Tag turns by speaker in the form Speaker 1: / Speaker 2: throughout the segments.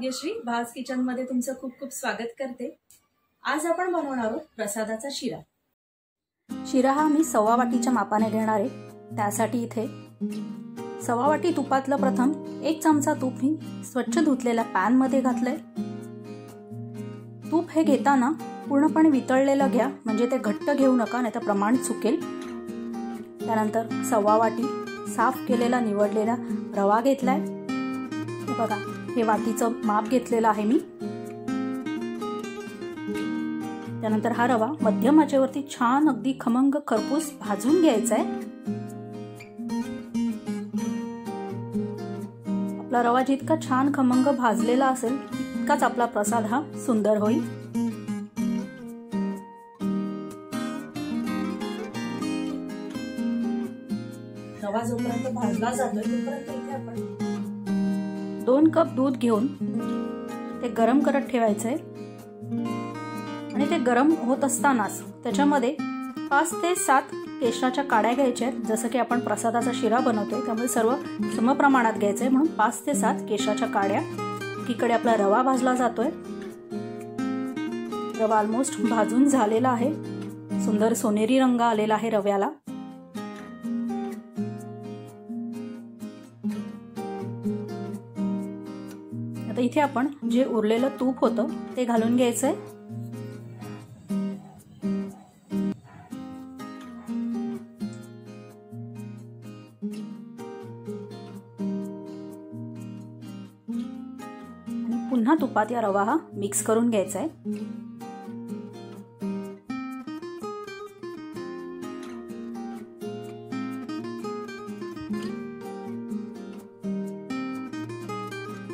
Speaker 1: भाग्यश्री भाज किचन मध्ये तुमचं खूप खूप स्वागत करते। आज आपण बनवणार आहोत प्रसादाचा शिरा।
Speaker 2: शिरा हा मी 1/2 वाटीच्या मापाने घेणार आहे। त्यासाठी इथे 1/2 वाटी तुपातलं प्रथम 1 चमचा तूप मी स्वच्छ धुतलेल्या पॅन मध्ये घातलंय। तूप हे घेताना पूर्णपणे वितळलेलं घ्या, म्हणजे ते घट्ट घेऊ नका, नाहीतर प्रमाण चुकेल। त्यानंतर 1/2 वाटी साफ केलेला निवडलेला रवा घेतलाय। बघा, हे वाटीचं माप घेतलेलं आहे मी। त्यानंतर हा रवा मध्यम आचेवरती छान अगदी खमंग खरपूस भाजून घ्यायचा आहे। आपला रवा जितका छान खमंग भाजलेला असेल तितकाच आपला प्रसाद हा सुंदर होईल।
Speaker 1: रवा जोपर्यंत भाजला जातोय तोपर्यंत इथे आपण
Speaker 2: 2 कप दूध घेऊन ते गरम करत ठेवायचे आणि ते गरम होत असतानाच त्याच्यामध्ये 5 ते 7 केशराच्या काड्या घ्यायच्या आहेत। जसं की आपण प्रसादाचा शिरा बनवतोय त्यामुळे सर्व समप्रमाणात घ्यायचंय, म्हणून 5 ते 7 केशराच्या काड्या। एकीकडे आपला रवा भाजला जातोय। रवा ऑलमोस्ट भाजून झालेला आहे, सुंदर सोनेरी रंग आलेला आहे रव्याला। आता इथे आपण जे उरलेलं तूप होतं ते घालून घ्यायचंय। आणि पुन्हा तुपात या रवा हा मिक्स करून घ्यायचा आहे।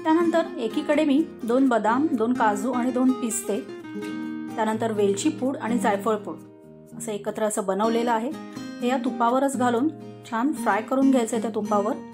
Speaker 2: त्यानंतर एकीकडे मी 2 बदाम, 2 काजू आणि 2 पिस्ते, त्यानंतर वेलची पूड आणि जायफळ पूड असं एकत्र असं बनवलेलं आहे। हे या तुपावरच घालून छान फ्राय करून घ्यायचंय त्या तुपावर।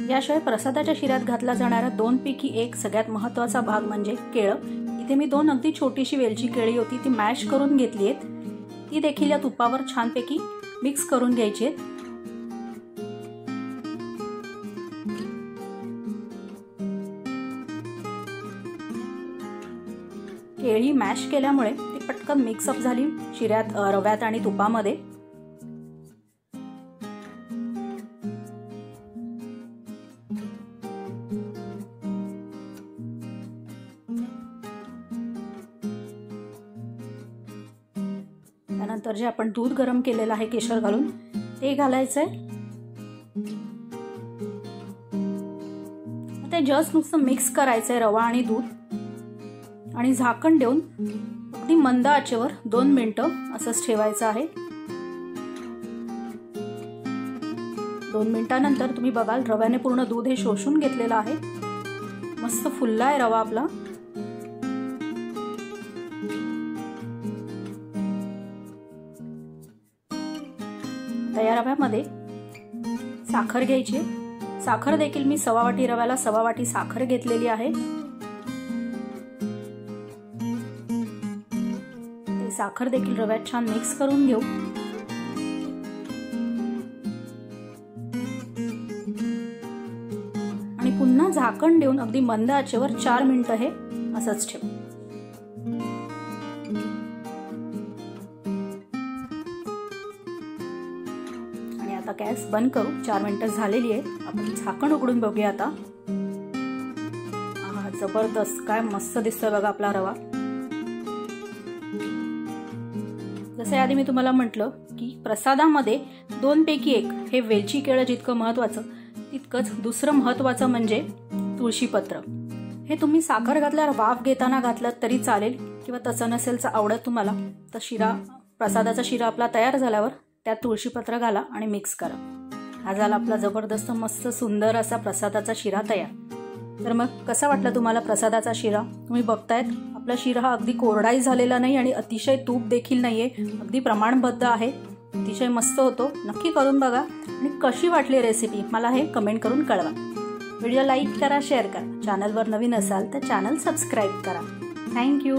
Speaker 2: याशिवाय प्रसादाच्या शिऱ्यात घातला जाणारा 2 पैकी 1 सगळ्यात महत्त्वाचा भाग म्हणजे केळं। इथे मी 2 अगदी छोटीशी वेलची केळी होती ती मॅश करून घेतली आहेत, ती देखील या तुपावर छानपैकी मिक्स करून घ्यायची आहेत। केळी मॅश केल्यामुळे ती पटकन मिक्सअप झाली शिऱ्यात, रव्यात आणि तुपामध्ये। त्यानंतर जे आपण दूध गरम केलेलं आहे केशर घालून ते घालायचंय। ते जस्ट नुसतं मिक्स करायचंय रवा आणि दूध, आणि झाकण देऊन अगदी मंद आचेवर 2 मिनिटं असंच ठेवायचं आहे। 2 मिनिटांनंतर तुम्ही बघाल रव्याने पूर्ण दूध हे शोषून घेतलेलं आहे, मस्त फुलला आहे रवा आपला। या रव्यामध्ये साखर घ्यायची। साखर देखील मी 1/2 वाटी रव्याला 1/2 वाटी साखर घेतलेली आहे। साखर देखील रव्यात छान मिक्स करून घेऊ। आणि पुन्हा झाकण देऊन अगदी मंद आचेवर 4 मिनिटं हे असंच ठेवू। आता गॅस बंद करू। 4 मिनिटं झालेली आहे, आपण झाकण उघडून बघूया आता। जबरदस्त, काय मस्त दिसतोय बघा आपला रवा। जसे आधी मी तुम्हाला म्हटलं की प्रसादामध्ये 2 पैकी 1 हे वेलची केळं जितकं महत्वाचं तितकंच दुसरं महत्वाचं म्हणजे तुळशीपत्र। हे तुम्ही साखर घातल्यावर वाफ घेताना घातलं तरी चालेल, किंवा तसं नसेल आवडत तुम्हाला तर शिरा, प्रसादाचा शिरा आपला तयार झाल्यावर त्यात तुळशीपत्र घाला आणि मिक्स करा। हा झाला आपला जबरदस्त मस्त सुंदर असा प्रसादाचा शिरा तयार। तर मग कसा वाटला तुम्हाला प्रसादाचा शिरा? तुम्ही बघतायत आपला शिरा हा अगदी कोरडाही झालेला नाही आणि अतिशय तूप देखील नाहीये, अगदी प्रमाणबद्ध आहे, अतिशय मस्त होतो। नक्की करून बघा आणि कशी वाटली रेसिपी मला हे कमेंट करून कळवा। व्हिडिओ लाईक करा, शेअर करा. चॅनलवर नवीन असाल तर चॅनल सबस्क्राईब करा. थँक्यू.